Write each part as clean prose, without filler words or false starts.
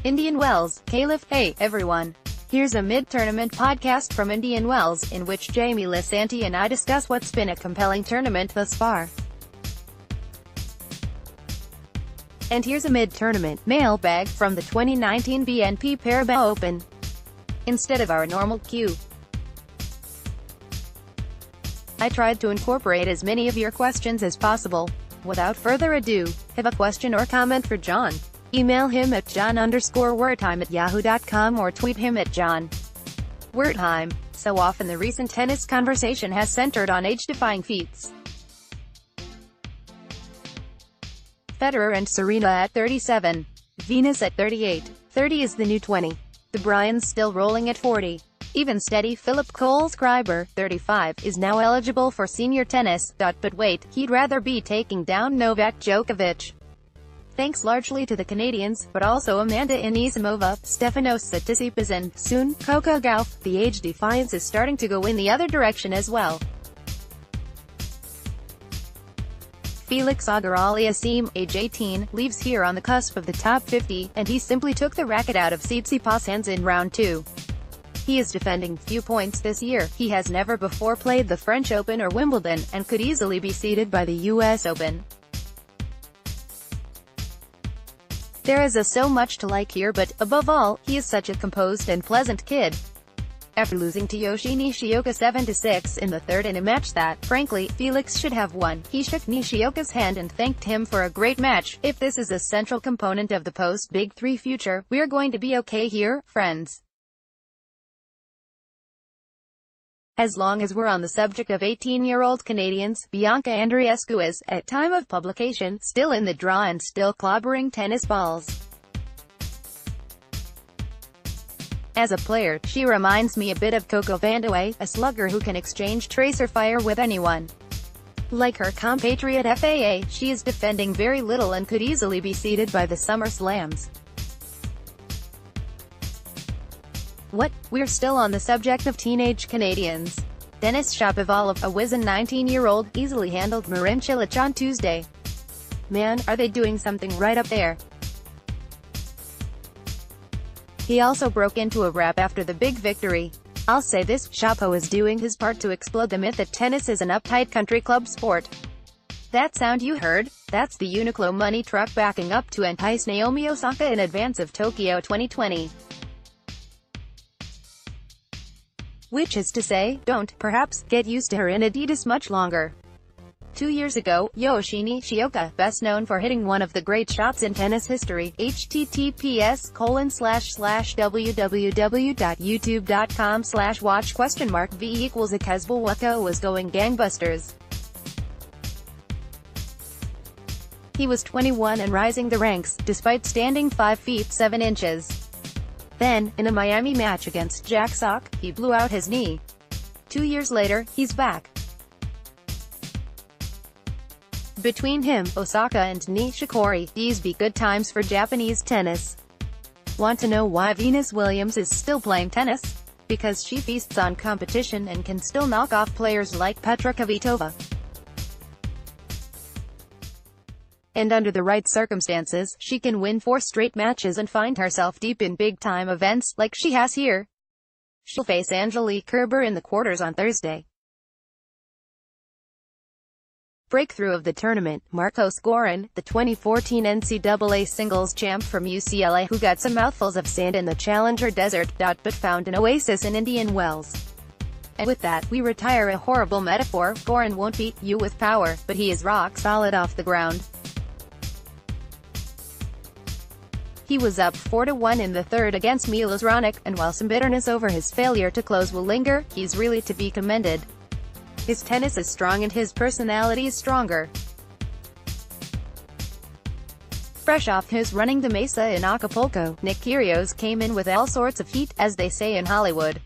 Indian Wells, Caliph. Hey, everyone. Here's a mid-tournament podcast from Indian Wells, in which Jamie Lisanti and I discuss what's been a compelling tournament thus far. And here's a mid-tournament mailbag from the 2019 BNP Paribas Open. Instead of our normal queue, I tried to incorporate as many of your questions as possible. Without further ado, have a question or comment for John? Email him at john_wertheim@yahoo.com or tweet him at john_wertheim. So often the recent tennis conversation has centered on age-defying feats. Federer and Serena at 37. Venus at 38. 30 is the new 20. The Bryans still rolling at 40. Even steady Philip Kohlschreiber, 35, is now eligible for senior tennis. But wait, he'd rather be taking down Novak Djokovic. Thanks largely to the Canadians, but also Amanda Anisimova, Stefanos Tsitsipas and, soon, Coco Gauff. The age defiance is starting to go in the other direction as well. Felix Auger-Aliassime, age 18, leaves here on the cusp of the top 50, and he simply took the racket out of Tsitsipas' hands in round 2. He is defending few points this year. He has never before played the French Open or Wimbledon, and could easily be seeded by the US Open. There is so much to like here, but, above all, he is such a composed and pleasant kid. After losing to Yoshi Nishioka 7-6 in the third in a match that, frankly, Felix should have won, he shook Nishioka's hand and thanked him for a great match. If this is a central component of the post-Big Three future, we're going to be okay here, friends. As long as we're on the subject of 18-year-old Canadians, Bianca Andreescu is, at time of publication, still in the draw and still clobbering tennis balls. As a player, she reminds me a bit of Coco Vandeweghe, a slugger who can exchange tracer fire with anyone. Like her compatriot FAA, she is defending very little and could easily be seeded by the Summer Slams. What? We're still on the subject of teenage Canadians. Denis Shapovalov, a wizened 19-year-old, easily handled Marin Cilic on Tuesday. Man, are they doing something right up there. He also broke into a rap after the big victory. I'll say this, Shapo is doing his part to explode the myth that tennis is an uptight country club sport. That sound you heard? That's the Uniqlo money truck backing up to entice Naomi Osaka in advance of Tokyo 2020. Which is to say, don't, perhaps, get used to her in Adidas much longer. 2 years ago, Yoshi Nishioka, best known for hitting one of the great shots in tennis history, https://www.youtube.com/watch?v=Akazbul was going gangbusters. He was 21 and rising the ranks, despite standing 5 feet 7 inches. Then, in a Miami match against Jack Sock, he blew out his knee. 2 years later, he's back. Between him, Osaka and Nishikori, these be good times for Japanese tennis. Want to know why Venus Williams is still playing tennis? Because she feasts on competition and can still knock off players like Petra Kvitova. And under the right circumstances, she can win 4 straight matches and find herself deep in big-time events, like she has here. She'll face Angelique Kerber in the quarters on Thursday. Breakthrough of the tournament, Marcos Gorin, the 2014 NCAA singles champ from UCLA who got some mouthfuls of sand in the Challenger Desert, but found an oasis in Indian Wells. And with that, we retire a horrible metaphor. Gorin won't beat you with power, but he is rock solid off the ground. He was up 4-1 in the third against Milos Raonic, and while some bitterness over his failure to close will linger, he's really to be commended. His tennis is strong and his personality is stronger. Fresh off his running the Mesa in Acapulco, Nick Kyrgios came in with all sorts of heat, as they say in Hollywood.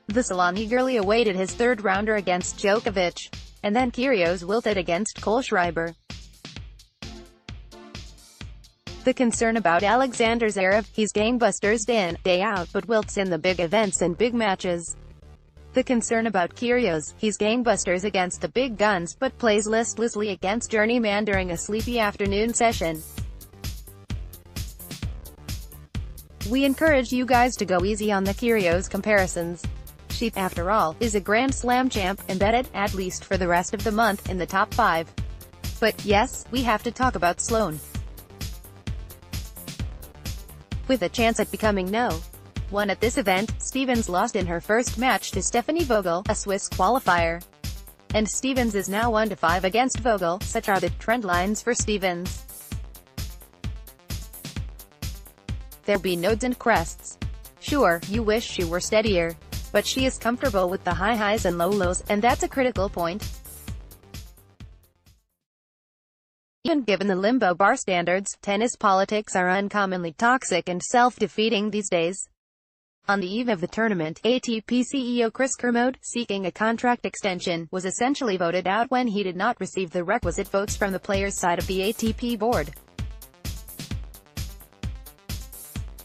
The Salon eagerly awaited his third-rounder against Djokovic. And then Kyrgios wilted against Kohlschreiber. The concern about Alexander Zverev, he's gangbusters day in, day out, but wilts in the big events and big matches. The concern about Kyrgios, he's gangbusters against the big guns, but plays listlessly against journeyman during a sleepy afternoon session. We encourage you guys to go easy on the Kyrgios comparisons. She, after all, is a Grand Slam champ, embedded, at least for the rest of the month, in the top 5. But, yes, we have to talk about Sloane. With a chance at becoming No. 1 at this event, Stevens lost in her first match to Stephanie Vogel, a Swiss qualifier. And Stevens is now 1-5 against Vogel. Such are the trend lines for Stevens. There'll be nodes and crests. Sure, you wish she were steadier. But she is comfortable with the high highs and low lows, and that's a critical point. Even given the limbo bar standards, tennis politics are uncommonly toxic and self-defeating these days. On the eve of the tournament, ATP CEO Chris Kermode, seeking a contract extension, was essentially voted out when he did not receive the requisite votes from the players' side of the ATP board.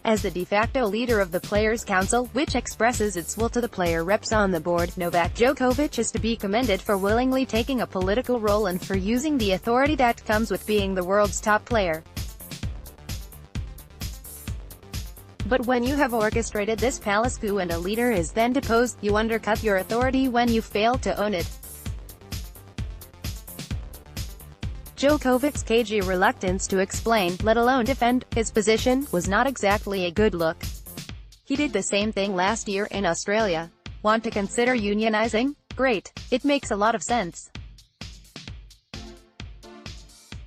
As the de facto leader of the Players' Council, which expresses its will to the player reps on the board, Novak Djokovic is to be commended for willingly taking a political role and for using the authority that comes with being the world's top player. But when you have orchestrated this palace coup and a leader is then deposed, you undercut your authority when you fail to own it. Djokovic's cagey reluctance to explain, let alone defend, his position, was not exactly a good look. He did the same thing last year in Australia. Want to consider unionizing? Great. It makes a lot of sense.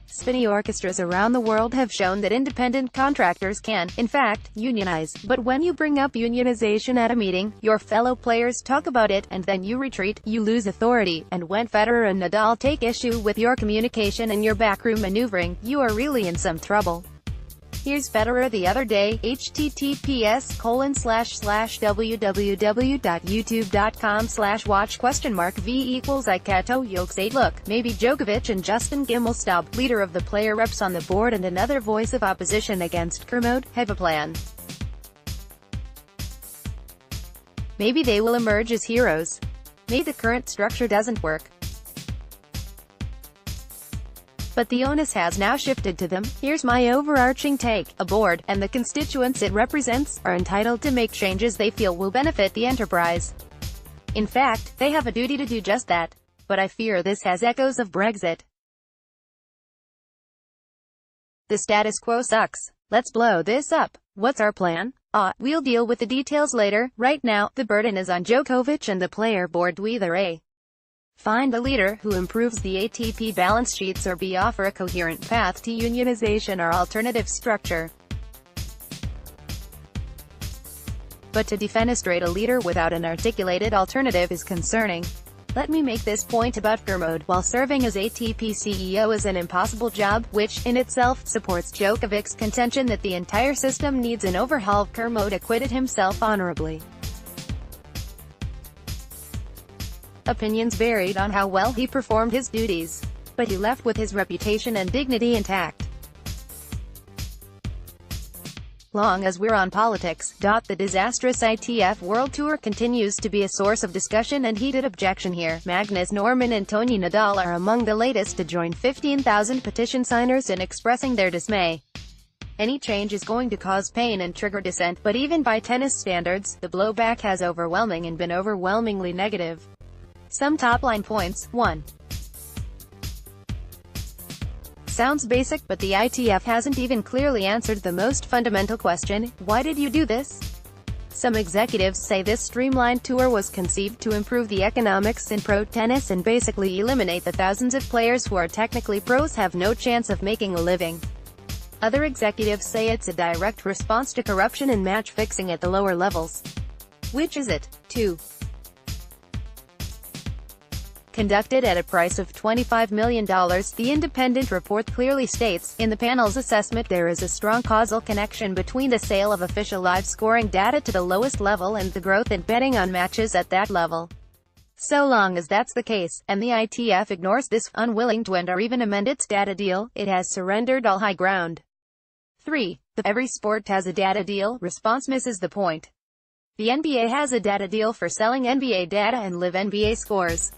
Symphony orchestras around the world have shown that independent contractors can, in fact, unionize. But when you bring up unionization at a meeting, your fellow players talk about it, and then you retreat, you lose authority. And when Federer and Nadal take issue with your communication and your backroom maneuvering, you are really in some trouble. Here's Federer the other day, https://www.youtube.com/watch?v=ikato yolks 8 Look, maybe Djokovic and Justin Gimelstob, leader of the player reps on the board and another voice of opposition against Kermode, have a plan. Maybe they will emerge as heroes. Maybe the current structure doesn't work. But the onus has now shifted to them. Here's my overarching take. A board, and the constituents it represents, are entitled to make changes they feel will benefit the enterprise. In fact, they have a duty to do just that. But I fear this has echoes of Brexit. The status quo sucks. Let's blow this up. What's our plan? We'll deal with the details later. Right now, the burden is on Djokovic and the player board to either A. Find a leader who improves the ATP balance sheets, or B. Offer a coherent path to unionization or alternative structure. But to defenestrate a leader without an articulated alternative is concerning. Let me make this point about Kermode. While serving as ATP CEO is an impossible job, which, in itself, supports Djokovic's contention that the entire system needs an overhaul, Kermode acquitted himself honorably. Opinions varied on how well he performed his duties, but he left with his reputation and dignity intact. Long as we're on politics, the disastrous ITF World Tour continues to be a source of discussion and heated objection here. Magnus Norman and Tony Nadal are among the latest to join 15,000 petition signers in expressing their dismay. Any change is going to cause pain and trigger dissent, but even by tennis standards, the blowback has been overwhelmingly negative. Some top-line points. 1. Sounds basic, but the ITF hasn't even clearly answered the most fundamental question: why did you do this? Some executives say this streamlined tour was conceived to improve the economics in pro tennis and basically eliminate the thousands of players who are technically pros have no chance of making a living. Other executives say it's a direct response to corruption and match fixing at the lower levels. Which is it? 2. Conducted at a price of $25 million, the independent report clearly states, in the panel's assessment, there is a strong causal connection between the sale of official live scoring data to the lowest level and the growth in betting on matches at that level. So long as that's the case, and the ITF ignores this, unwilling to end or even amend its data deal, it has surrendered all high ground. 3. The "every sport has a data deal" response misses the point. The NBA has a data deal for selling NBA data and live NBA scores.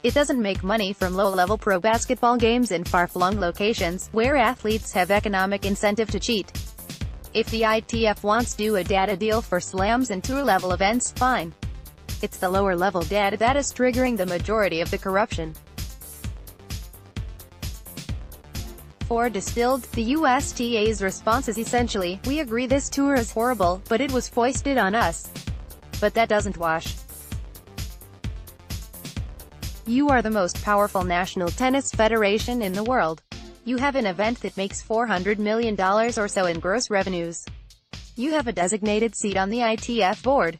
It doesn't make money from low-level pro basketball games in far-flung locations, where athletes have economic incentive to cheat. If the ITF wants to do a data deal for slams and tour-level events, fine. It's the lower-level data that is triggering the majority of the corruption. For Distilled, the USTA's response is essentially, "We agree this tour is horrible, but it was foisted on us." But that doesn't wash. You are the most powerful national tennis federation in the world. You have an event that makes $400 million or so in gross revenues. You have a designated seat on the ITF board.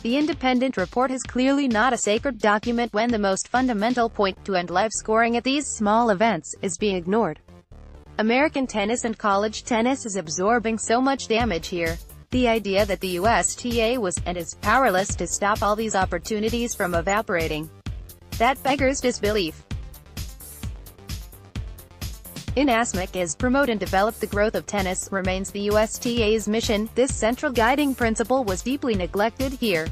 The independent report is clearly not a sacred document when the most fundamental point, to end live scoring at these small events, is being ignored. American tennis and college tennis is absorbing so much damage here. The idea that the USTA was, and is, powerless to stop all these opportunities from evaporating. That beggars disbelief. Inasmuch as promote and develop the growth of tennis remains the USTA's mission, this central guiding principle was deeply neglected here.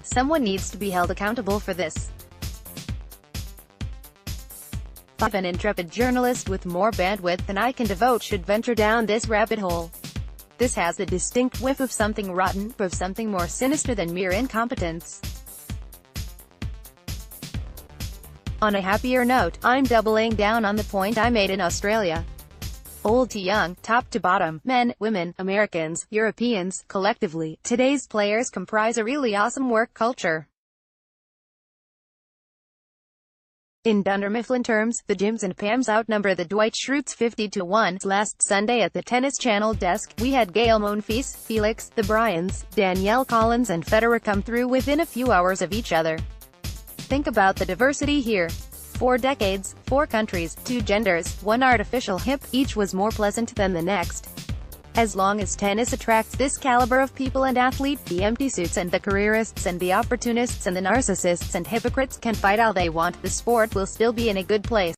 Someone needs to be held accountable for this. An intrepid journalist with more bandwidth than I can devote should venture down this rabbit hole. This has the distinct whiff of something rotten, of something more sinister than mere incompetence. On a happier note, I'm doubling down on the point I made in Australia. Old to young, top to bottom, men, women, Americans, Europeans, collectively, today's players comprise a really awesome work culture. In Dunder Mifflin terms, the Jims and Pams outnumber the Dwight Schrutes 50-1. Last Sunday at the Tennis Channel desk, we had Gail Monfils, Felix, the Bryans, Danielle Collins and Federer come through within a few hours of each other. Think about the diversity here. 4 decades, 4 countries, 2 genders, 1 artificial hip, each was more pleasant than the next. As long as tennis attracts this caliber of people and athlete, the empty suits and the careerists and the opportunists and the narcissists and hypocrites can fight all they want, the sport will still be in a good place.